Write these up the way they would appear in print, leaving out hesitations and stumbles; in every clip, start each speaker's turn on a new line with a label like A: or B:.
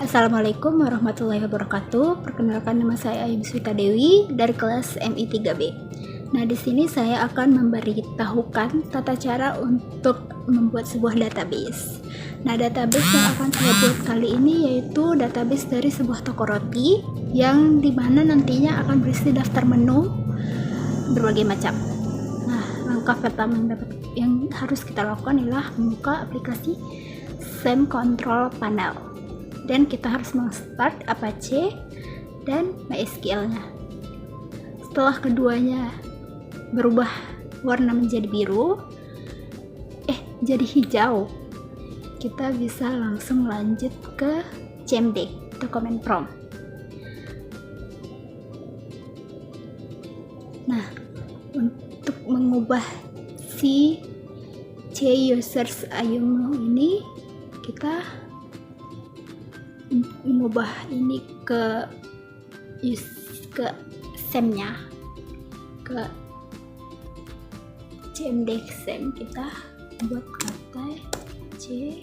A: Assalamualaikum warahmatullahi wabarakatuh. Perkenalkan, nama saya Ayu Biswita Dewi dari kelas MI3B. Nah, di sini saya akan memberitahukan tata cara untuk membuat sebuah database. Nah, database yang akan saya buat kali ini yaitu database dari sebuah toko roti yang dimana nantinya akan berisi daftar menu berbagai macam. Nah, langkah pertama yang harus kita lakukan adalah membuka aplikasi SAM Control Panel. Dan kita harus start Apache dan MySQL-nya. Setelah keduanya berubah warna menjadi jadi hijau, kita bisa langsung lanjut ke CMD atau command prompt. Nah, untuk mengubah si C-users ayumu ini, kita mengubah ini ke SAM-nya, ke CMD SAM. Kita buat kata C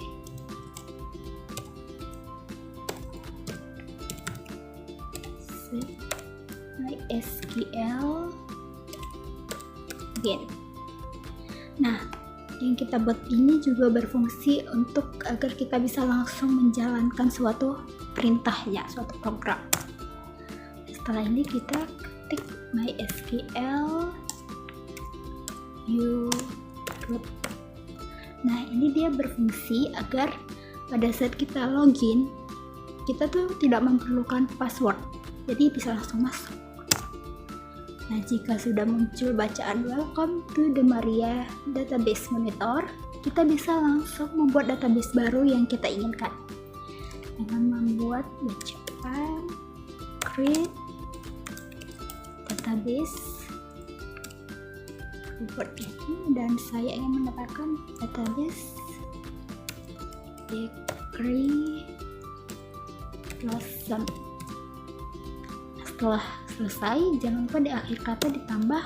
A: MySQL again. Nah, yang kita buat ini juga berfungsi untuk agar kita bisa langsung menjalankan suatu perintahnya, suatu program. Setelah ini kita ketik MySQL root. Nah, ini dia berfungsi agar pada saat kita login, kita tuh tidak memerlukan password, jadi bisa langsung masuk. Nah, jika sudah muncul bacaan welcome to the Maria Database Monitor, kita bisa langsung membuat database baru yang kita inginkan dengan membuat bacaan create database report ini, dan saya ingin mendapatkan database bakery blossom. Setelah selesai, jangan lupa di akhir kata ditambah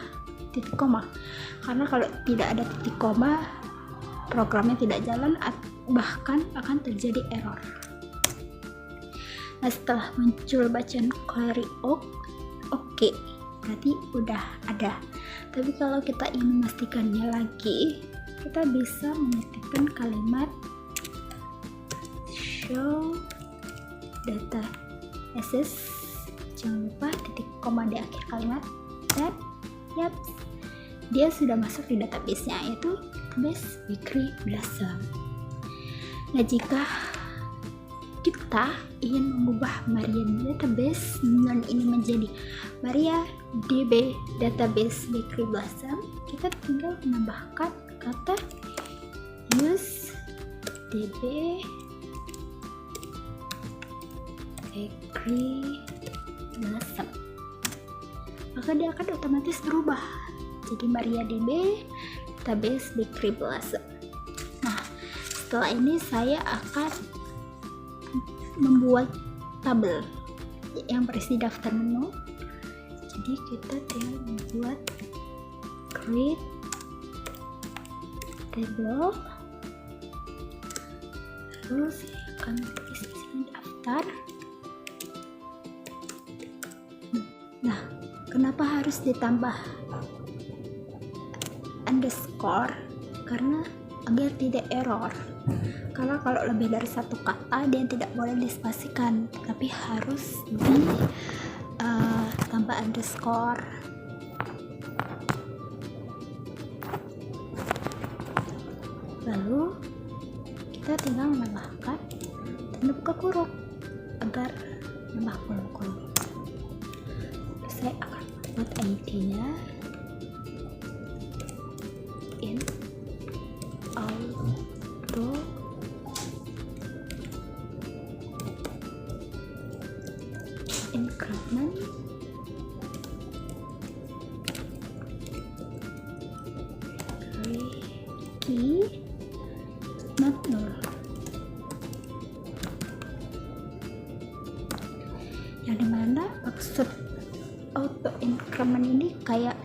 A: titik koma, karena kalau tidak ada titik koma programnya tidak jalan, bahkan akan terjadi error. Nah, setelah muncul bacaan query oke, berarti udah ada. Tapi kalau kita ingin memastikannya lagi, kita bisa mengetikkan kalimat show data access, jangan lupa titik koma di akhir kalimat, dan dia sudah masuk di database-nya, yaitu database bakery blossom. Nah, jika kita ingin mengubah Maria database ini menjadi MariaDB database bakery blossom, kita tinggal menambahkan kata use db bakery blossom, maka dia akan otomatis berubah jadi MariaDB database bakery blossom. Nah, setelah ini saya akan membuat tabel yang berisi daftar menu. Jadi kita tinggal membuat create table, lalu saya akan tulis di sini daftar. Nah, kenapa harus ditambah underscore? Karena agar tidak error. Karena kalau lebih dari satu kata, dia tidak boleh dispasikan, tapi harus tambah underscore. Lalu kita tinggal menambahkan tanda buka kurung agar nambah kurung. Saya akan buat ID-nya in auto increment key not null. Yang dimana maksud auto increment ini kayak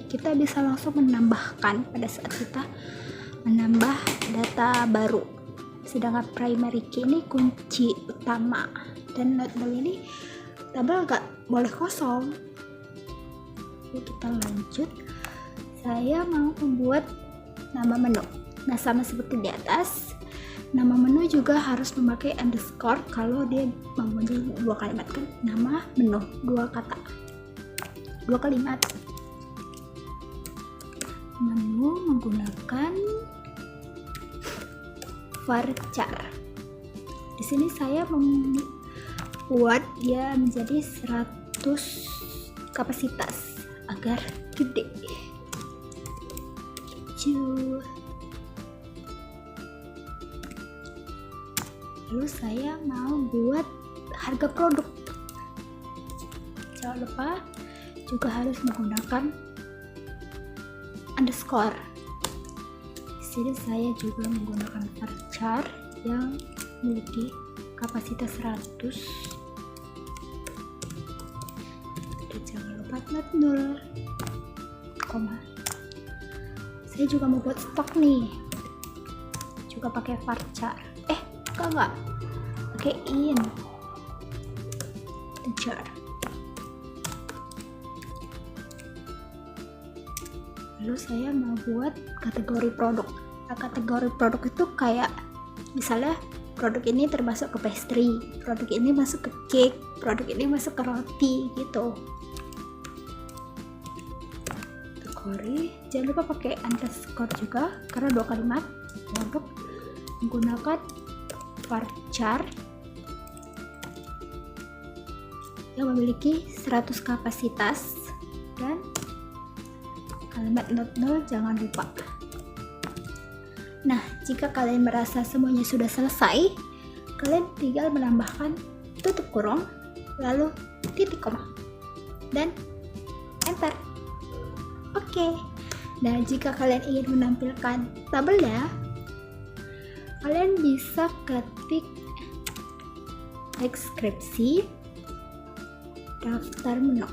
A: kita bisa langsung menambahkan pada saat kita menambah data baru. sedangkan primary key ini kunci utama, dan notable ini tabel nggak boleh kosong. Oke, kita lanjut. Saya mau membuat nama menu. Nah, sama seperti di atas, nama menu juga harus memakai underscore kalau dia mempunyai 2 kalimat kan. Nama menu 2 kata, 2 kalimat. Menu menggunakan varchar. Di sini saya membuat dia menjadi 100 kapasitas agar gede. Lalu saya mau buat harga produk. Jangan lupa juga harus menggunakan underscore. Di sini saya juga menggunakan varchar yang memiliki kapasitas 100. Dan jangan lupa not 0, koma. Saya juga mau buat stok nih, juga pakai varchar. Enggak pakai integer. Lalu saya mau buat kategori produk. Nah, kategori produk itu kayak misalnya produk ini termasuk ke pastry, produk ini masuk ke cake, produk ini masuk ke roti gitu. Kategori, jangan lupa pakai underscore juga karena 2 kalimat. Untuk menggunakan varchar yang memiliki 100 kapasitas dan kalimat not 0 jangan lupa. Nah, jika kalian merasa semuanya sudah selesai, kalian tinggal menambahkan tutup kurung, lalu titik koma, dan enter. Oke. Nah, jika kalian ingin menampilkan tabelnya, kalian bisa ketik deskripsi daftar menu.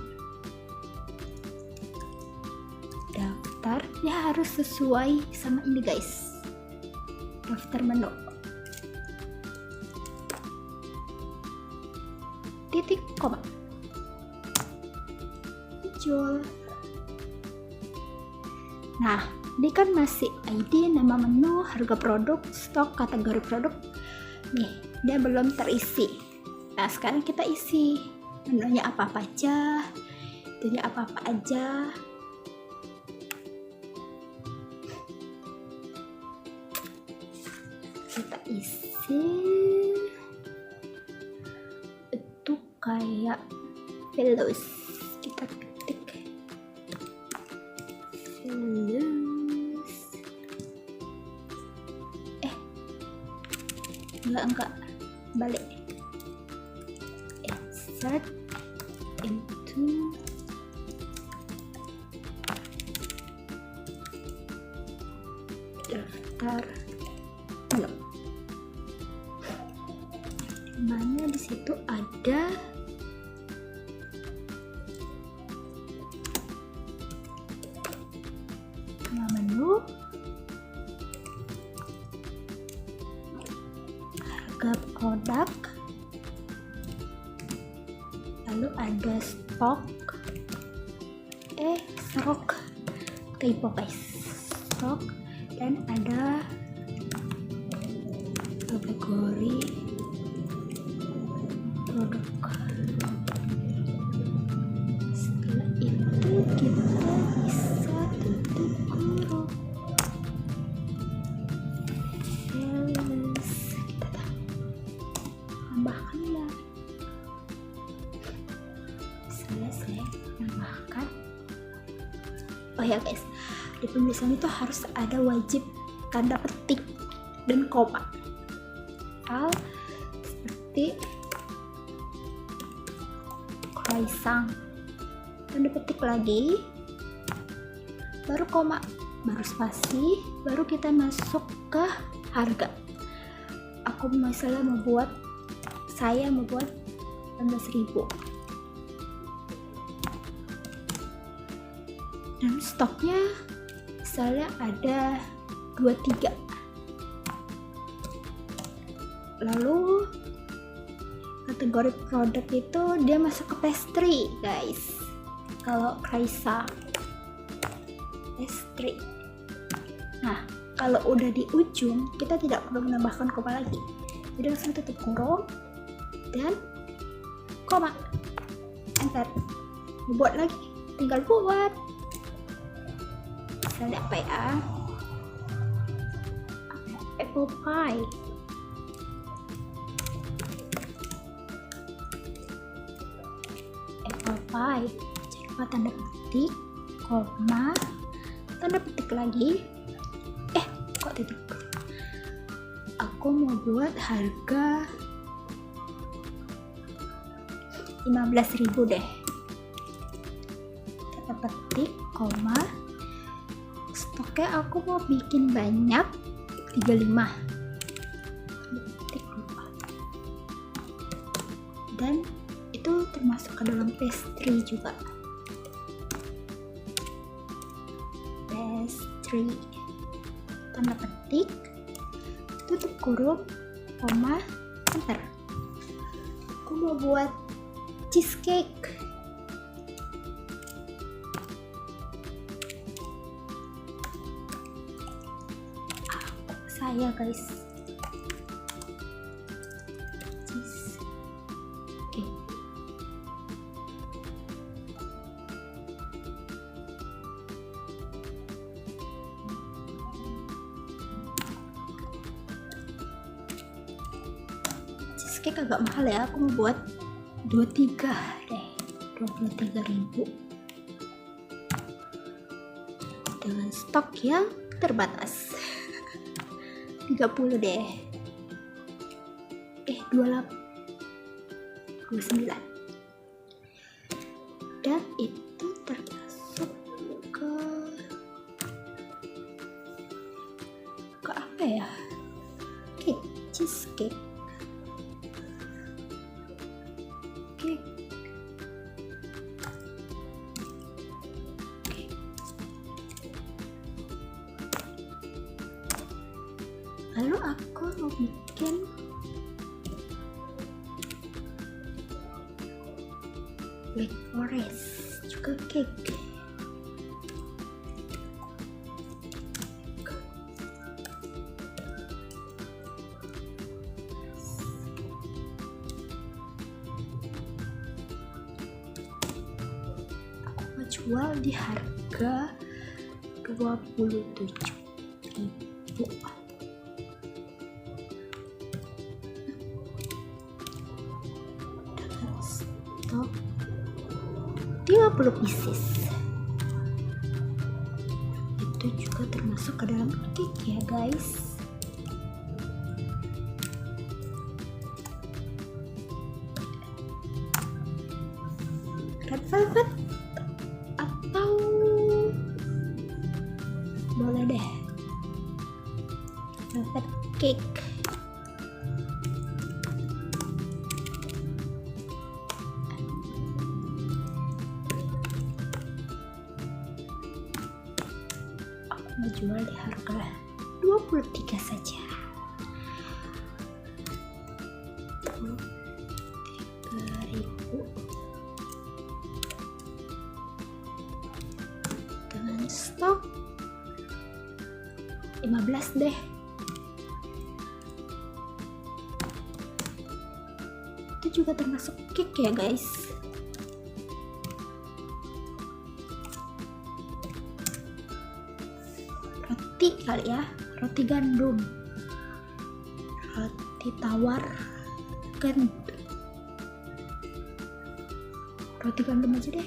A: Daftar ya harus sesuai sama ini guys. Daftar menu. Titik koma. Muncul. Nah, ini kan masih ID, nama menu, harga produk, stok, kategori produk. Nih, dia belum terisi. Nah, sekarang kita isi. Menunya apa-apa aja, itunya apa-apa aja. Kita isi. Itu kayak pilus. Kita ketik pilus. Enggak balik. Insert into daftar menu. Dimana di situ ada nama menu, harga produk, lalu ada stok, typo guys, stok, dan ada kategori produk. Setelah itu kita bisa tutup kurung. Kita tambahkanlah. Misalnya saya tambahkan. Oh ya guys, di penulisan itu harus ada wajib tanda petik dan koma. Seperti croissant, tanda petik lagi, baru koma, baru spasi, baru kita masuk ke harga. Saya membuat 16.000. Dan stoknya misalnya ada 23. Lalu kategori produk itu dia masuk ke pastry guys. Kalau Raisa pastry. Nah, kalau udah di ujung kita tidak perlu menambahkan koma lagi, jadi langsung tutup kurung dan koma, enter. Buat lagi, tinggal buat. Misalnya apa ya, apple pie. Apple pie, jangan lupa tanda petik, koma, tanda petik lagi. Kok titik? Aku mau buat harga 15.000 deh. Tanda petik, koma, stoknya aku mau bikin banyak 35. Tanda petik, lupa. Dan itu termasuk ke dalam pastry juga. Pastry, tanda petik, tutup kurung, koma, enter. Aku mau buat cheesecake. Saya guys, cheesecake. Cheesecake agak mahal ya, aku mau buat 23 deh, 23.000 dengan stok yang terbatas. 30 deh, 28, 29, dan itu termasuk ke apa ya, cake, cheesecake, cake. Lalu aku mau bikin Black Forest juga cake. Aku mau jual di harga 27.000. Stok 50 pieces. Itu juga termasuk ke dalam cake ya guys. Red velvet atau boleh deh velvet cake. Jual di harga 23 saja. 23.000 dengan stok 15 deh. Itu juga termasuk cake ya guys. Roti kali ya, roti gandum, roti tawar gandum, roti gandum aja deh.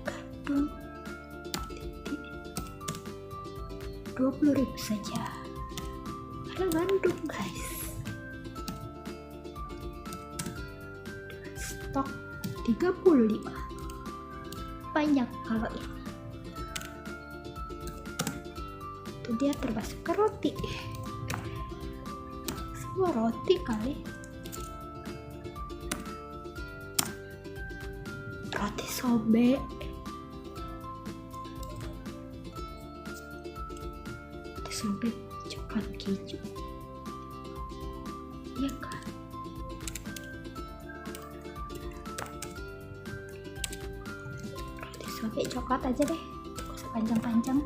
A: Gandum 20.000 saja. Ada gandum guys. Stok 35. Banyak kalau ini. Itu dia termasuk ke roti. Semua roti kali. sobek. Disobek coklat keju, ya kan? Disobek coklat aja deh, gak usah panjang-panjang.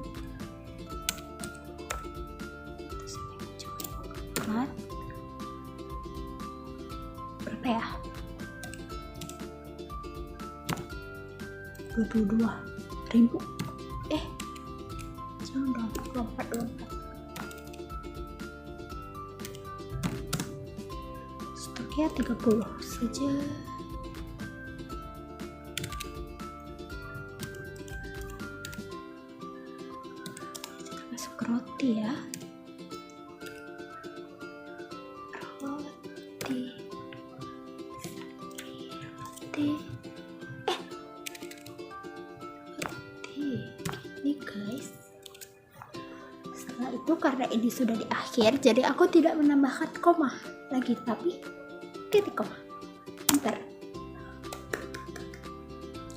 A: Disobek coklat berapa ya? 22.000. Jangan dong, 24. Stoknya 30 saja. Kita masuk ke roti ya. Roti. Ini guys. Setelah itu karena ini sudah di akhir, jadi aku tidak menambahkan koma lagi, tapi titik koma. Bentar.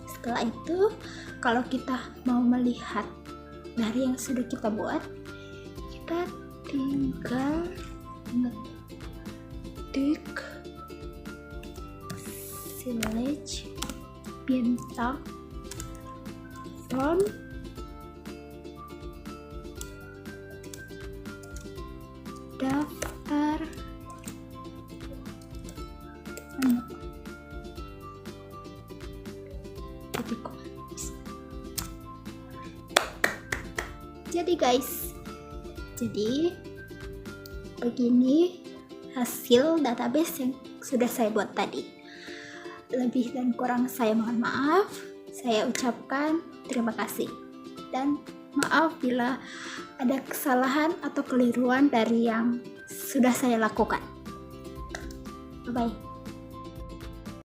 A: Setelah itu, kalau kita mau melihat dari yang sudah kita buat, kita tinggal ngetik silage bintang from daftar titik koma. Jadi guys, begini hasil database yang sudah saya buat tadi. Lebih dan kurang saya mohon maaf. Saya ucapkan terima kasih dan maaf bila ada kesalahan atau keliruan dari yang sudah saya lakukan. Bye bye.